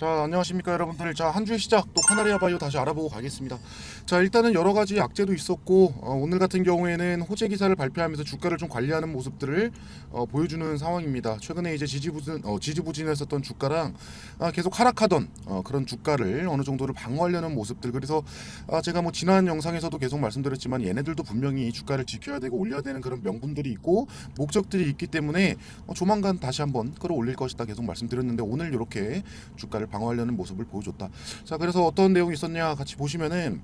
자, 안녕하십니까 여러분들. 자, 한 주의 시작 또 카나리아 바이오 다시 알아보고 가겠습니다. 자, 일단은 여러 가지 악재도 있었고 오늘 같은 경우에는 호재 기사를 발표하면서 주가를 좀 관리하는 모습들을 보여주는 상황입니다. 최근에 이제 지지부진했었던 주가랑 계속 하락하던 그런 주가를 어느 정도를 방어하려는 모습들. 그래서 제가 뭐 지난 영상에서도 계속 말씀드렸지만 얘네들도 분명히 주가를 지켜야 되고 올려야 되는 그런 명분들이 있고 목적들이 있기 때문에 조만간 다시 한번 끌어올릴 것이다 계속 말씀드렸는데, 오늘 이렇게 주가를 방어하려는 모습을 보여줬다. 자, 그래서 어떤 내용이 있었냐 같이 보시면은,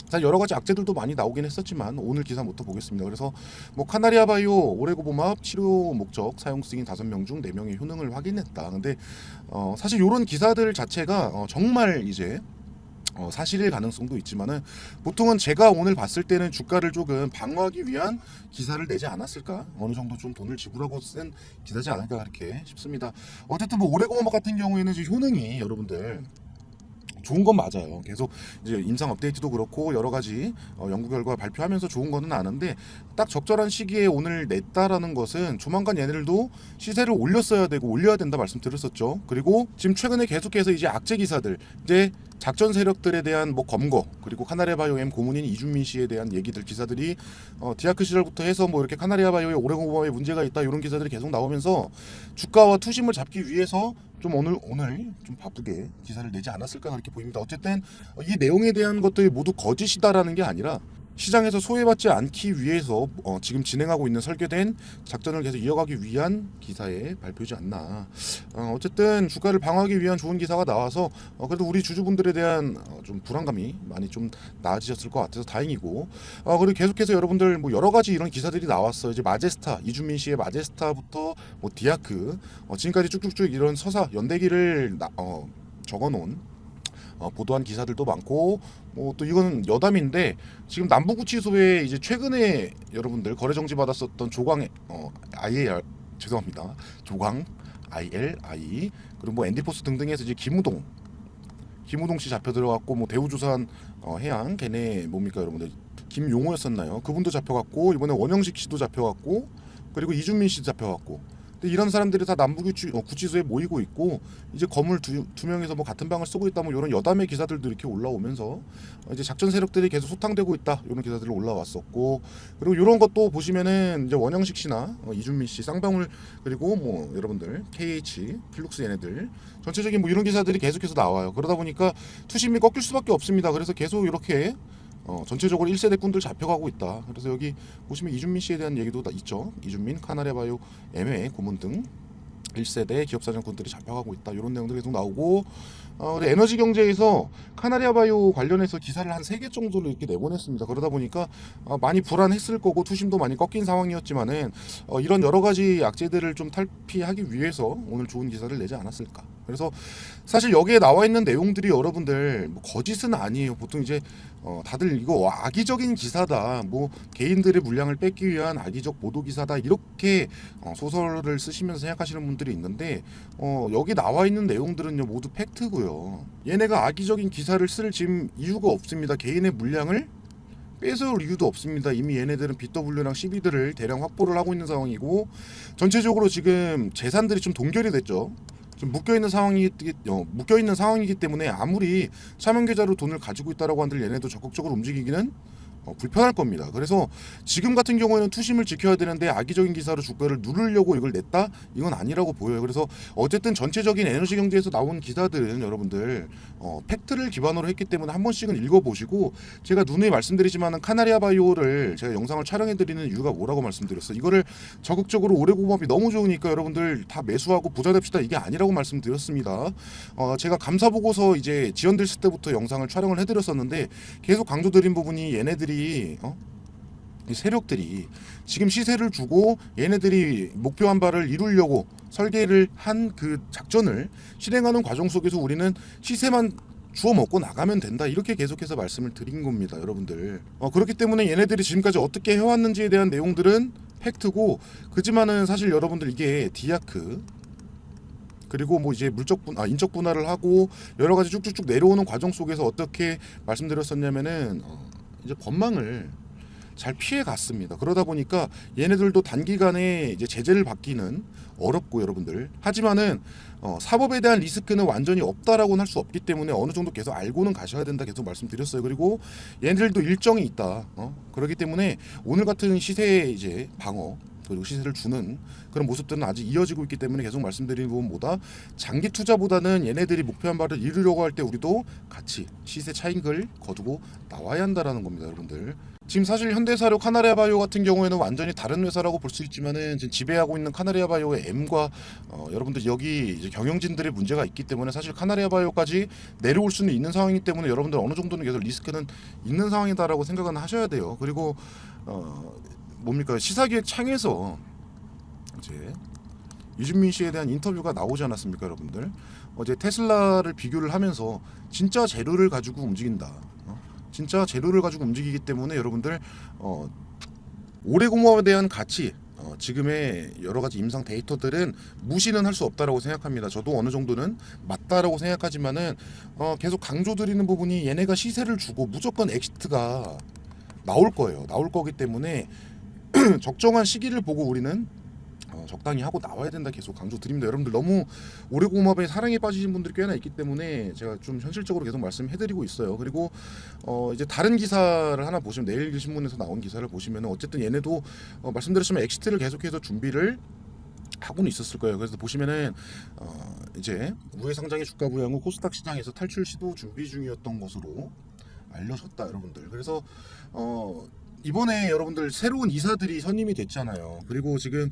자, 여러 가지 악재들도 많이 나오긴 했었지만 오늘 기사부터 보겠습니다. 그래서 뭐 카나리아 바이오 오레고보맙 치료 목적 사용 승인 5명 중 4명의 효능을 확인했다. 근데 사실 이런 기사들 자체가 정말 이제 사실일 가능성도 있지만은, 보통은 제가 오늘 봤을 때는 주가를 조금 방어하기 위한 기사를 내지 않았을까, 어느 정도 좀 돈을 지불하고 쓴 기사지 않을까 그렇게 싶습니다. 어쨌든 뭐 오레고보맙 같은 경우에는 지금 효능이 여러분들 좋은 건 맞아요. 계속 이제 임상 업데이트도 그렇고 여러 가지 연구 결과 발표하면서 좋은 거는 아는데, 딱 적절한 시기에 오늘 냈다라는 것은 조만간 얘네들도 시세를 올렸어야 되고 올려야 된다 말씀드렸었죠. 그리고 지금 최근에 계속해서 이제 악재 기사들, 이제 작전 세력들에 대한 뭐 검거, 그리고 카나리아 바이오 M 고문인 이준민 씨에 대한 얘기들, 기사들이 디아크 시절부터 해서 뭐 이렇게 카나리아 바이오에 오레고보맙에 문제가 있다 이런 기사들이 계속 나오면서 주가와 투심을 잡기 위해서 좀 오늘 좀 바쁘게 기사를 내지 않았을까 그렇게 보입니다. 어쨌든 이 내용에 대한 것들이 모두 거짓이다라는 게 아니라 시장에서 소외받지 않기 위해서 지금 진행하고 있는 설계된 작전을 계속 이어가기 위한 기사의 발표지 않나. 어쨌든 주가를 방어하기 위한 좋은 기사가 나와서 그래도 우리 주주분들에 대한 좀 불안감이 많이 좀 나아지셨을 것 같아서 다행이고, 그리고 계속해서 여러분들 뭐 여러 가지 이런 기사들이 나왔어요. 이제 마제스타, 이준민 씨의 마제스타부터 뭐 디아크, 지금까지 쭉쭉쭉 이런 서사 연대기를 적어놓은 보도한 기사들도 많고, 뭐 또 이거는 여담인데, 지금 남부구치소에 이제 최근에 여러분들 거래 정지 받았었던 조광 IL, 죄송합니다, 조광 ILI, 그리고 뭐 앤디포스 등등에서 이제 김우동 씨 잡혀 들어갔고, 뭐 대우조선 해양 걔네 뭡니까 여러분들, 김용호였었나요? 그분도 잡혀갔고, 이번에 원영식 씨도 잡혀갔고, 그리고 이준민 씨도 잡혀갔고. 근데 이런 사람들이 다 구치소에 모이고 있고, 이제 건물 두 명에서 뭐 같은 방을 쓰고 있다, 뭐 이런 여담의 기사들도 이렇게 올라오면서 이제 작전 세력들이 계속 소탕되고 있다 이런 기사들이 올라왔었고, 그리고 이런 것도 보시면은 이제 원영식 씨나 이준민 씨, 쌍방울, 그리고 뭐 여러분들 KH 필룩스 얘네들 전체적인 뭐 이런 기사들이 계속해서 나와요. 그러다 보니까 투심이 꺾일 수밖에 없습니다. 그래서 계속 이렇게 전체적으로 1세대 꾼들 잡혀가고 있다. 그래서 여기 보시면 이준민 씨에 대한 얘기도 있죠. 이준민, 카나리아 바이오 M의 고문 등 1세대 기업사정꾼들이 잡혀가고 있다, 이런 내용들이 계속 나오고, 에너지 경제에서 카나리아 바이오 관련해서 기사를 한 3개 정도를 이렇게 내보냈습니다. 그러다 보니까 많이 불안했을 거고 투심도 많이 꺾인 상황이었지만은 이런 여러 가지 악재들을 좀 탈피하기 위해서 오늘 좋은 기사를 내지 않았을까. 그래서 사실 여기에 나와 있는 내용들이 여러분들 뭐 거짓은 아니에요. 보통 이제 다들 이거 악의적인 기사다, 뭐 개인들의 물량을 뺏기 위한 악의적 보도 기사다, 이렇게 소설을 쓰시면서 생각하시는 분들이 있는데, 여기 나와 있는 내용들은요 모두 팩트고요. 얘네가 악의적인 기사를 쓸 지금 이유가 없습니다. 개인의 물량을 뺏어올 이유도 없습니다. 이미 얘네들은 BW랑 CB들을 대량 확보를 하고 있는 상황이고, 전체적으로 지금 재산들이 좀 동결이 됐죠. 좀 묶여있는 상황이기 때문에 아무리 차명 계좌로 돈을 가지고 있다라고 한들 얘네도 적극적으로 움직이기는 불편할 겁니다. 그래서 지금 같은 경우에는 투심을 지켜야 되는데 악의적인 기사로 주가를 누르려고 이걸 냈다? 이건 아니라고 보여요. 그래서 어쨌든 전체적인 에너지 경제에서 나온 기사들은 여러분들 팩트를 기반으로 했기 때문에 한 번씩은 읽어보시고, 제가 누누이 말씀드리지만 카나리아 바이오를 제가 영상을 촬영해드리는 이유가 뭐라고 말씀드렸어요. 이거를 적극적으로 오레고보맙이 너무 좋으니까 여러분들 다 매수하고 부자 됩시다, 이게 아니라고 말씀드렸습니다. 제가 감사보고서 이제 지연됐을 때부터 영상을 촬영을 해드렸었는데, 계속 강조드린 부분이 얘네들이 이 세력들이 지금 시세를 주고 얘네들이 목표한 바를 이루려고 설계를 한 그 작전을 실행하는 과정 속에서 우리는 시세만 주워 먹고 나가면 된다, 이렇게 계속해서 말씀을 드린 겁니다, 여러분들. 그렇기 때문에 얘네들이 지금까지 어떻게 해왔는지에 대한 내용들은 팩트고, 그지만은 사실 여러분들 이게 디아크, 그리고 뭐 이제 인적 분할을 하고 여러 가지 쭉쭉쭉 내려오는 과정 속에서 어떻게 말씀드렸었냐면은 이제 법망을 잘 피해 갔습니다. 그러다 보니까 얘네들도 단기간에 이제 제재를 받기는 어렵고 여러분들. 하지만은 사법에 대한 리스크는 완전히 없다라고는 할 수 없기 때문에 어느 정도 계속 알고는 가셔야 된다 계속 말씀드렸어요. 그리고 얘네들도 일정이 있다. 그렇기 때문에 오늘 같은 시세의 이제 방어 그리고 시세를 주는 그런 모습들은 아직 이어지고 있기 때문에 계속 말씀드리는 부분보다 장기 투자보다는 얘네들이 목표한 바를 이루려고 할 때 우리도 같이 시세 차익을 거두고 나와야 한다라는 겁니다, 여러분들. 지금 사실 현대사료 카나리아바이오 같은 경우에는 완전히 다른 회사라고 볼 수 있지만은 지금 지배하고 있는 카나리아바이오의 M과 여러분들 여기 이제 경영진들의 문제가 있기 때문에 사실 카나리아바이오까지 내려올 수는 있는 상황이기 때문에 여러분들 어느 정도는 계속 리스크는 있는 상황이다라고 생각은 하셔야 돼요. 그리고 뭡니까 시사기획 창에서 이제 이준민 씨에 대한 인터뷰가 나오지 않았습니까, 여러분들? 어제 테슬라를 비교를 하면서 진짜 재료를 가지고 움직인다. 진짜 재료를 가지고 움직이기 때문에 여러분들 오레고모에 대한 가치 지금의 여러 가지 임상 데이터들은 무시는 할 수 없다라고 생각합니다. 저도 어느 정도는 맞다라고 생각하지만은 계속 강조드리는 부분이 얘네가 시세를 주고 무조건 엑시트가 나올 거예요. 나올 거기 때문에 적정한 시기를 보고 우리는 적당히 하고 나와야 된다 계속 강조드립니다. 여러분들 너무 오레고마에 사랑에 빠지신 분들이 꽤나 있기 때문에 제가 좀 현실적으로 계속 말씀해드리고 있어요. 그리고 이제 다른 기사를 하나 보시면 내일신문에서 나온 기사를 보시면 어쨌든 얘네도 말씀드렸지만 엑시트를 계속해서 준비를 하고는 있었을 거예요. 그래서 보시면은 이제 우회 상장의 주가 부양 후 코스닥 시장에서 탈출 시도 준비 중이었던 것으로 알려졌다, 여러분들. 그래서 이번에 여러분들 새로운 이사들이 선임이 됐잖아요. 그리고 지금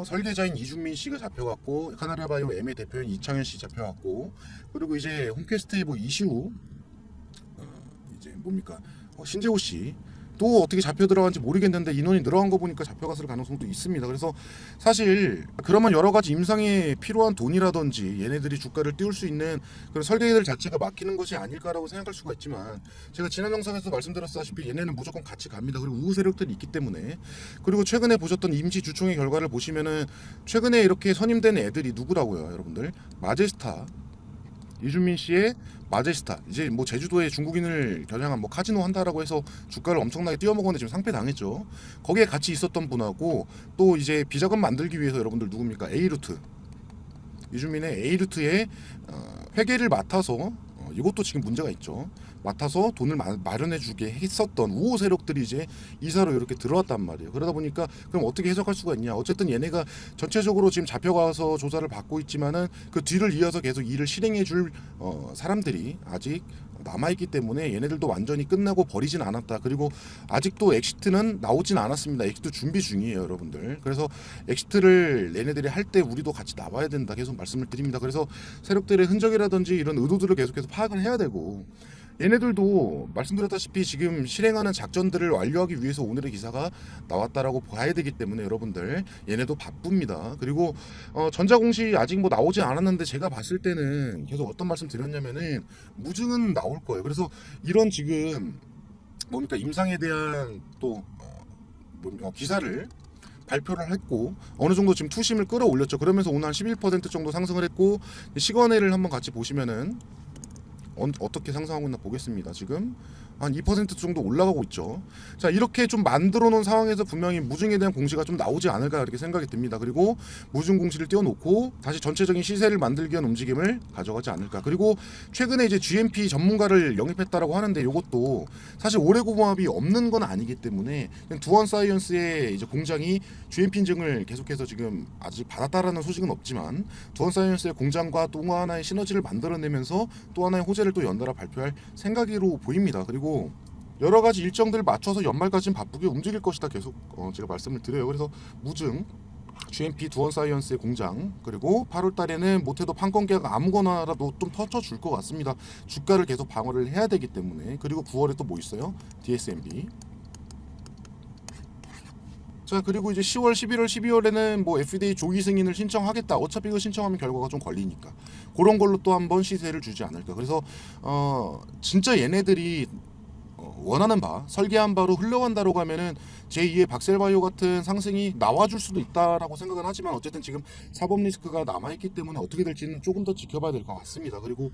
설계자인 이준민 씨가 잡혀갔고 카나리아바이오 M의 대표인 이창현 씨 잡혀갔고 그리고 이제 홈캐스트의 뭐 이슈 이제 뭡니까 신재호 씨 또 어떻게 잡혀 들어간지 모르겠는데 인원이 늘어난 거 보니까 잡혀갔을 가능성도 있습니다. 그래서 사실 그러면 여러 가지 임상에 필요한 돈이라든지 얘네들이 주가를 띄울 수 있는 그런 설계들 자체가 막히는 것이 아닐까라고 생각할 수가 있지만 제가 지난 영상에서 말씀드렸다시피 얘네는 무조건 같이 갑니다. 그리고 우후 세력들이 있기 때문에 그리고 최근에 보셨던 임시 주총의 결과를 보시면은 최근에 이렇게 선임된 애들이 누구라고요, 여러분들? 마제스타 이준민 씨의 마제스타 이제 뭐 제주도에 중국인을 겨냥한 뭐 카지노 한다라고 해서 주가를 엄청나게 띄워먹었는데 지금 상패 당했죠. 거기에 같이 있었던 분하고 또 이제 비자금 만들기 위해서 여러분들 누굽니까 A루트 이준민의 A루트의 회계를 맡아서 이것도 지금 문제가 있죠. 맡아서 돈을 마련해주게 했었던 우호 세력들이 이제 이사로 이렇게 들어왔단 말이에요. 그러다 보니까 그럼 어떻게 해석할 수가 있냐? 어쨌든 얘네가 전체적으로 지금 잡혀가서 조사를 받고 있지만은 그 뒤를 이어서 계속 일을 실행해줄 사람들이 아직 남아있기 때문에 얘네들도 완전히 끝나고 버리진 않았다. 그리고 아직도 엑시트는 나오진 않았습니다. 엑시트 준비 중이에요, 여러분들. 그래서 엑시트를 얘네들이 할 때 우리도 같이 나와야 된다. 계속 말씀을 드립니다. 그래서 세력들의 흔적이라든지 이런 의도들을 계속해서 파악을 해야 되고 얘네들도 말씀드렸다시피 지금 실행하는 작전들을 완료하기 위해서 오늘의 기사가 나왔다라고 봐야 되기 때문에 여러분들 얘네도 바쁩니다. 그리고 전자공시 아직 뭐 나오지 않았는데 제가 봤을 때는 계속 어떤 말씀 드렸냐면은 무증은 나올 거예요. 그래서 이런 지금 뭡니까 임상에 대한 또 기사를 발표를 했고 어느 정도 지금 투심을 끌어올렸죠. 그러면서 오늘 한 11% 정도 상승을 했고 시간외를 한번 같이 보시면은 어떻게 상승하고 있나 보겠습니다. 지금 한 2% 정도 올라가고 있죠. 자, 이렇게 좀 만들어 놓은 상황에서 분명히 무증에 대한 공시가 좀 나오지 않을까 이렇게 생각이 듭니다. 그리고 무증 공시를 띄워놓고 다시 전체적인 시세를 만들기 위한 움직임을 가져가지 않을까. 그리고 최근에 이제 GMP 전문가를 영입했다라고 하는데 이것도 사실 오레고모합이 없는 건 아니기 때문에 두원 사이언스의 이제 공장이 GMP 인증을 계속해서 지금 아직 받았다라는 소식은 없지만 두원 사이언스의 공장과 또 하나의 시너지를 만들어내면서 또 하나의 호재를 또 연달아 발표할 생각으로 보입니다. 그리고 여러 가지 일정들을 맞춰서 연말까지는 바쁘게 움직일 것이다 계속 제가 말씀을 드려요. 그래서 무증 GMP 두원 사이언스의 공장 그리고 8월 달에는 못해도 판권 계약 아무거나라도 좀 터쳐줄 것 같습니다. 주가를 계속 방어를 해야 되기 때문에. 그리고 9월에 또 뭐 있어요? DSMB. 자, 그리고 이제 10월, 11월, 12월에는 뭐 FDA 조기 승인을 신청하겠다. 어차피 그 신청하면 결과가 좀 걸리니까 그런 걸로 또 한번 시세를 주지 않을까. 그래서 진짜 얘네들이 원하는 바, 설계한 바로 흘러간다고 하면은 제2의 박셀바이오 같은 상승이 나와줄 수도 있다라고 생각은 하지만 어쨌든 지금 사법 리스크가 남아있기 때문에 어떻게 될지는 조금 더 지켜봐야 될 것 같습니다. 그리고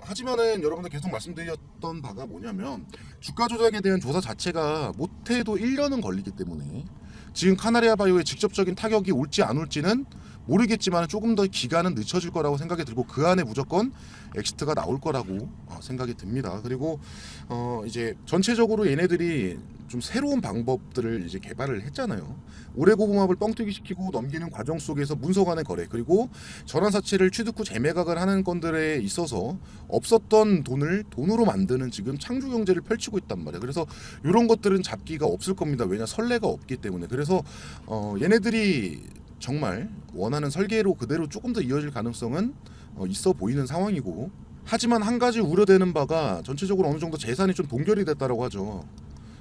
하지만은 여러분들 계속 말씀드렸던 바가 뭐냐면 주가 조작에 대한 조사 자체가 못해도 1년은 걸리기 때문에 지금 카나리아 바이오의 직접적인 타격이 올지 안 올지는 모르겠지만 조금 더 기간은 늦춰질 거라고 생각이 들고 그 안에 무조건 엑시트가 나올 거라고 생각이 듭니다. 그리고 이제 전체적으로 얘네들이 좀 새로운 방법들을 이제 개발을 했잖아요. 오레고봉합을 뻥튀기 시키고 넘기는 과정 속에서 문서 간의 거래 그리고 전환사채를 취득 후 재매각을 하는 건들에 있어서 없었던 돈을 돈으로 만드는 지금 창조 경제를 펼치고 있단 말이에요. 그래서 이런 것들은 잡기가 없을 겁니다. 왜냐 선례가 없기 때문에. 그래서 얘네들이 정말 원하는 설계로 그대로 조금 더 이어질 가능성은 있어 보이는 상황이고 하지만 한 가지 우려되는 바가 전체적으로 어느 정도 재산이 좀 동결이 됐다라고 하죠.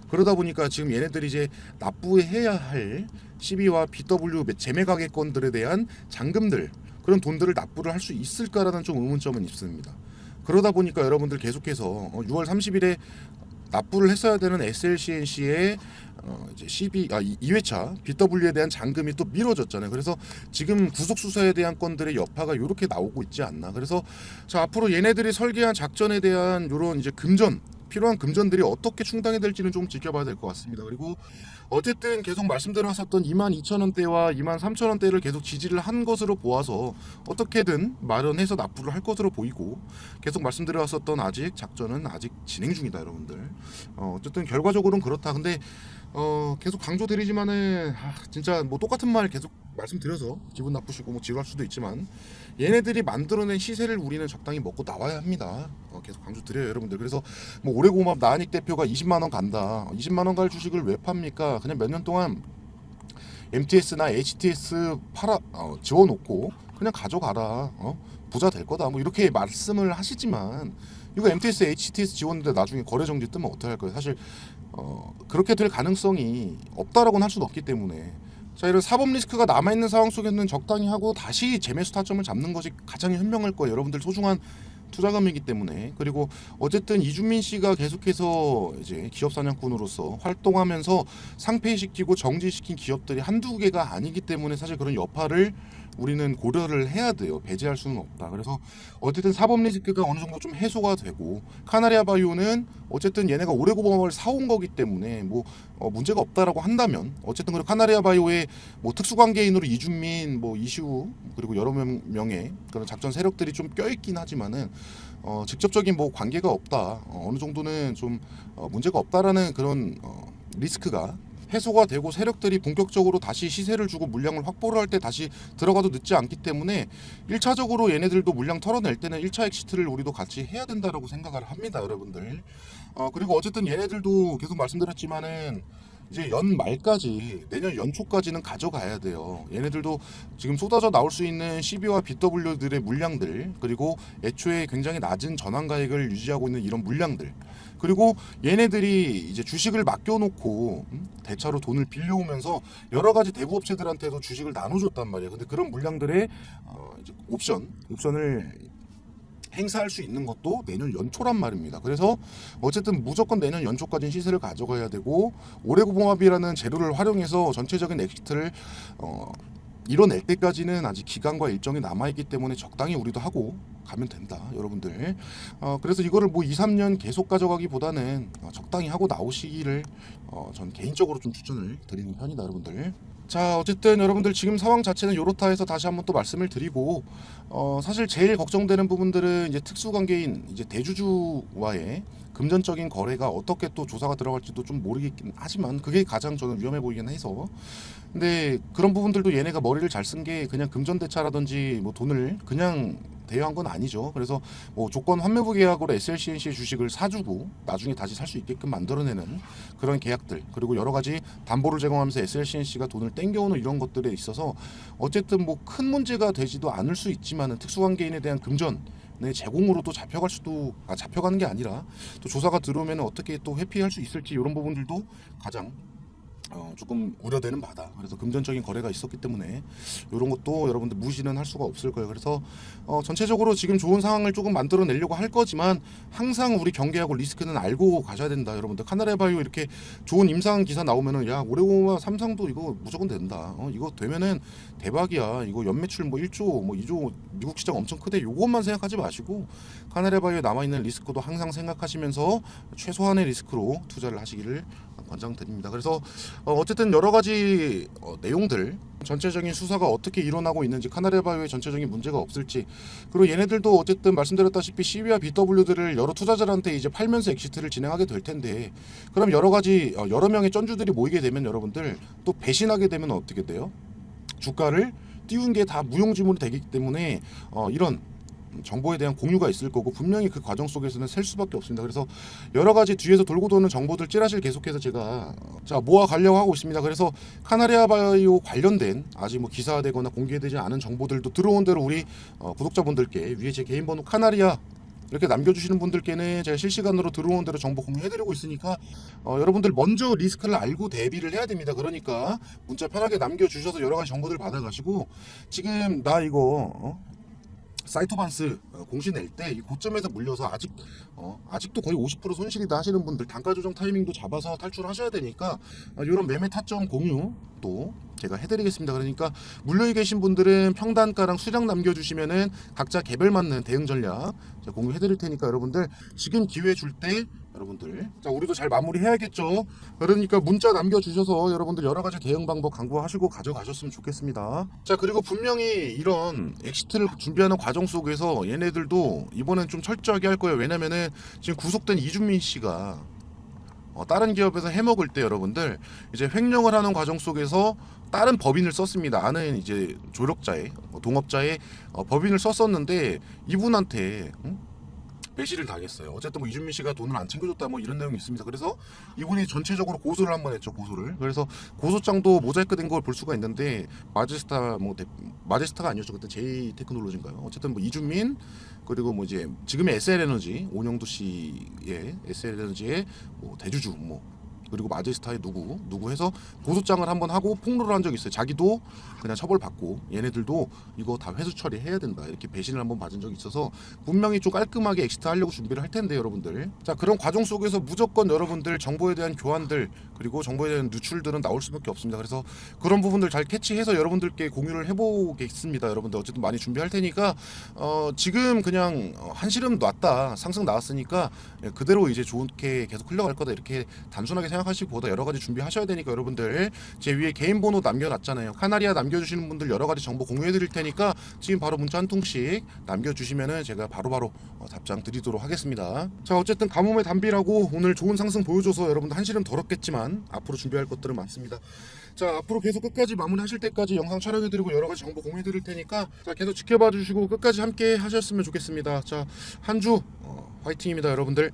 그러다 보니까 지금 얘네들이 이제 납부해야 할 CB와 BW 재매가계건들에 대한 잔금들 그런 돈들을 납부를 할 수 있을까라는 좀 의문점은 있습니다. 그러다 보니까 여러분들 계속해서 6월 30일에 납부를 했어야 되는 SLCNC의 이제 2회차 BW에 대한 잔금이 또 미뤄졌잖아요. 그래서 지금 구속 수사에 대한 건들의 여파가 이렇게 나오고 있지 않나. 그래서 자 앞으로 얘네들이 설계한 작전에 대한 이런 이제 필요한 금전들이 어떻게 충당이 될지는 좀 지켜봐야 될 것 같습니다. 그리고 어쨌든 계속 말씀드렸었던 22,000원대와 23,000원대를 계속 지지를 한 것으로 보아서 어떻게든 마련해서 납부를 할 것으로 보이고 계속 말씀드렸었던 아직 작전은 아직 진행 중이다 여러분들. 어쨌든 결과적으로는 그렇다. 근데 계속 강조드리지만은 진짜 뭐 똑같은 말 계속 말씀드려서 기분 나쁘시고 뭐 지루할 수도 있지만 얘네들이 만들어낸 시세를 우리는 적당히 먹고 나와야 합니다. 계속 강조드려요 여러분들. 그래서 뭐 오레고맙 나한익 대표가 20만원 간다. 20만원 갈 주식을 왜 팝니까? 그냥 몇 년 동안 MTS나 HTS 지워놓고 그냥 가져가라. 부자 될 거다. 뭐 이렇게 말씀을 하시지만 이거 MTS, HTS 지웠는데 나중에 거래 정지 뜨면 어떻게 할 거예요? 사실 그렇게 될 가능성이 없다라고는 할 수는 없기 때문에 자 이런 사법 리스크가 남아있는 상황 속에는 적당히 하고 다시 재매수 타점을 잡는 것이 가장 현명할 거예요. 여러분들 소중한 투자금이기 때문에. 그리고 어쨌든 이준민 씨가 계속해서 이제 기업 사냥꾼으로서 활동하면서 상폐시키고 정지시킨 기업들이 한두 개가 아니기 때문에 사실 그런 여파를 우리는 고려를 해야 돼요. 배제할 수는 없다. 그래서 어쨌든 사법 리스크가 어느 정도 좀 해소가 되고 카나리아 바이오는 어쨌든 얘네가 오레고범을 사온 거기 때문에 뭐 문제가 없다라고 한다면 어쨌든 그리고 카나리아 바이오의 뭐 특수관계인으로 이준민 뭐 이슈 그리고 여러 명의 그런 작전 세력들이 좀 껴있긴 하지만은 직접적인 뭐 관계가 없다. 어느 정도는 좀 문제가 없다라는 그런 리스크가 해소가 되고 세력들이 본격적으로 다시 시세를 주고 물량을 확보를 할 때 다시 들어가도 늦지 않기 때문에 1차적으로 얘네들도 물량 털어낼 때는 1차 엑시트를 우리도 같이 해야 된다라고 생각을 합니다 여러분들. 그리고 어쨌든 얘네들도 계속 말씀드렸지만은 이제 연말까지 내년 연초까지는 가져가야 돼요. 얘네들도 지금 쏟아져 나올 수 있는 CB와 BW들의 물량들 그리고 애초에 굉장히 낮은 전환가액을 유지하고 있는 이런 물량들 그리고 얘네들이 이제 주식을 맡겨놓고 대차로 돈을 빌려오면서 여러 가지 대부업체들한테도 주식을 나눠줬단 말이에요. 근데 그런 물량들의 이제 옵션을 행사할 수 있는 것도 내년 연초란 말입니다. 그래서 어쨌든 무조건 내년 연초까지는 시세를 가져가야 되고 오레고봉합이라는 재료를 활용해서 전체적인 엑시트를 이뤄낼 때까지는 아직 기간과 일정이 남아있기 때문에 적당히 우리도 하고 가면 된다 여러분들. 그래서 이거를 뭐 2, 3년 계속 가져가기보다는 적당히 하고 나오시기를 전 개인적으로 좀 추천을 드리는 편이다 여러분들. 자 어쨌든 여러분들 지금 상황 자체는 요렇다 해서 다시 한번 또 말씀을 드리고 사실 제일 걱정되는 부분들은 이제 특수관계인 이제 대주주와의 금전적인 거래가 어떻게 또 조사가 들어갈지도 좀 모르겠긴 하지만 그게 가장 저는 위험해 보이긴 해서 근데 그런 부분들도 얘네가 머리를 잘 쓴 게 그냥 금전대차라든지 뭐 돈을 그냥 대여한 건 아니죠. 그래서 뭐 조건 환매부 계약으로 SLCNC의 주식을 사주고 나중에 다시 살 수 있게끔 만들어내는 그런 계약들 그리고 여러 가지 담보를 제공하면서 SLCNC가 돈을 땡겨오는 이런 것들에 있어서 어쨌든 뭐 큰 문제가 되지도 않을 수 있지만은 특수관계인에 대한 금전 제공으로도 잡혀가는 게 아니라 또 조사가 들어오면 어떻게 또 회피할 수 있을지 이런 부분들도 가장 조금 우려되는 바다. 그래서 금전적인 거래가 있었기 때문에 이런 것도 여러분들 무시는 할 수가 없을 거예요. 그래서 전체적으로 지금 좋은 상황을 조금 만들어내려고 할 거지만 항상 우리 경계하고 리스크는 알고 가셔야 된다. 여러분들 카나레바이오 이렇게 좋은 임상 기사 나오면은 야 오레오와 삼성도 이거 무조건 된다. 이거 되면은 대박이야. 이거 연매출 뭐 1조 뭐 2조 미국 시장 엄청 크대. 요것만 생각하지 마시고 카나레바이오에 남아있는 리스크도 항상 생각하시면서 최소한의 리스크로 투자를 하시기를 권장드립니다. 그래서 어쨌든 여러 가지 내용들 전체적인 수사가 어떻게 일어나고 있는지 카나레바이오의 전체적인 문제가 없을지 그리고 얘네들도 어쨌든 말씀드렸다시피 CB와 BW들을 여러 투자자들한테 이제 팔면서 엑시트를 진행하게 될 텐데 그럼 여러 가지 여러 명의 쩐주들이 모이게 되면 여러분들 또 배신하게 되면 어떻게 돼요? 주가를 띄운 게 다 무용지물이 되기 때문에 이런 정보에 대한 공유가 있을 거고 분명히 그 과정 속에서는 셀 수밖에 없습니다. 그래서 여러 가지 뒤에서 돌고 도는 정보들 찌라시를 계속해서 제가 모아 가려고 하고 있습니다. 그래서 카나리아바이오 관련된 아직 뭐 기사되거나 공개되지 않은 정보들도 들어온 대로 우리 구독자분들께 위에 제 개인 번호 카나리아 이렇게 남겨주시는 분들께는 제가 실시간으로 들어온 대로 정보 공유해드리고 있으니까 여러분들 먼저 리스크를 알고 대비를 해야 됩니다. 그러니까 문자 편하게 남겨주셔서 여러 가지 정보들 받아가시고 지금 나 이거 사이토반스 공시 낼 때 이 고점에서 물려서 아직도 거의 50% 손실이다 하시는 분들 단가 조정 타이밍도 잡아서 탈출하셔야 되니까 이런 매매 타점 공유도 제가 해드리겠습니다. 그러니까 물려 계신 분들은 평단가랑 수량 남겨주시면은 각자 개별 맞는 대응 전략 제가 공유해드릴 테니까 여러분들 지금 기회 줄 때 여러분들 우리도 잘 마무리해야겠죠. 그러니까 문자 남겨주셔서 여러분들 여러 가지 대응 방법 강구하시고 가져가셨으면 좋겠습니다. 자 그리고 분명히 이런 엑시트를 준비하는 과정 속에서 얘네들도 이번엔 좀 철저하게 할 거예요. 왜냐면은 지금 구속된 이준민 씨가 다른 기업에서 해먹을 때 여러분들 이제 횡령을 하는 과정 속에서 다른 법인을 썼습니다. 아는 이제 조력자의 동업자의 법인을 썼었는데 이분한테 배신을 당했어요. 어쨌든 뭐 이준민 씨가 돈을 안 챙겨줬다 뭐 이런 내용이 있습니다. 그래서 이분이 전체적으로 고소를 한번 했죠. 고소를. 그래서 고소장도 모자이크된 걸 볼 수가 있는데 마제스타가 아니었죠. 그때 제이 테크놀로지인가요? 어쨌든 뭐 이준민 그리고 뭐 이제 지금의 SL에너지 오영도 씨의 SL에너지의 뭐 대주주 뭐 그리고 마제스타의 누구 해서 고소장을 한번 하고 폭로를 한 적이 있어요. 자기도 그냥 처벌받고 얘네들도 이거 다 회수 처리해야 된다 이렇게 배신을 한번 받은 적이 있어서 분명히 좀 깔끔하게 엑시트 하려고 준비를 할 텐데 여러분들 자 그런 과정 속에서 무조건 여러분들 정보에 대한 교환들 그리고 정보에 대한 누출들은 나올 수밖에 없습니다. 그래서 그런 부분들 잘 캐치해서 여러분들께 공유를 해보겠습니다. 여러분들 어쨌든 많이 준비할 테니까 지금 그냥 한시름 놨다 상승 나왔으니까 그대로 이제 좋게 계속 흘러갈 거다 이렇게 단순하게 생각하시기보다 여러 가지 준비하셔야 되니까 여러분들 제 위에 개인 번호 남겨놨잖아요. 카나리아 남겨주시는 분들 여러 가지 정보 공유해드릴 테니까 지금 바로 문자 한 통씩 남겨주시면은 제가 바로바로 답장 드리도록 하겠습니다. 자 어쨌든 가뭄의 단비라고 오늘 좋은 상승 보여줘서 여러분들 한시름 덜었겠지만 앞으로 준비할 것들은 많습니다. 자 앞으로 계속 끝까지 마무리하실 때까지 영상 촬영해드리고 여러 가지 정보 공유해드릴 테니까 자 계속 지켜봐 주시고 끝까지 함께 하셨으면 좋겠습니다. 자 한 주 화이팅입니다 여러분들.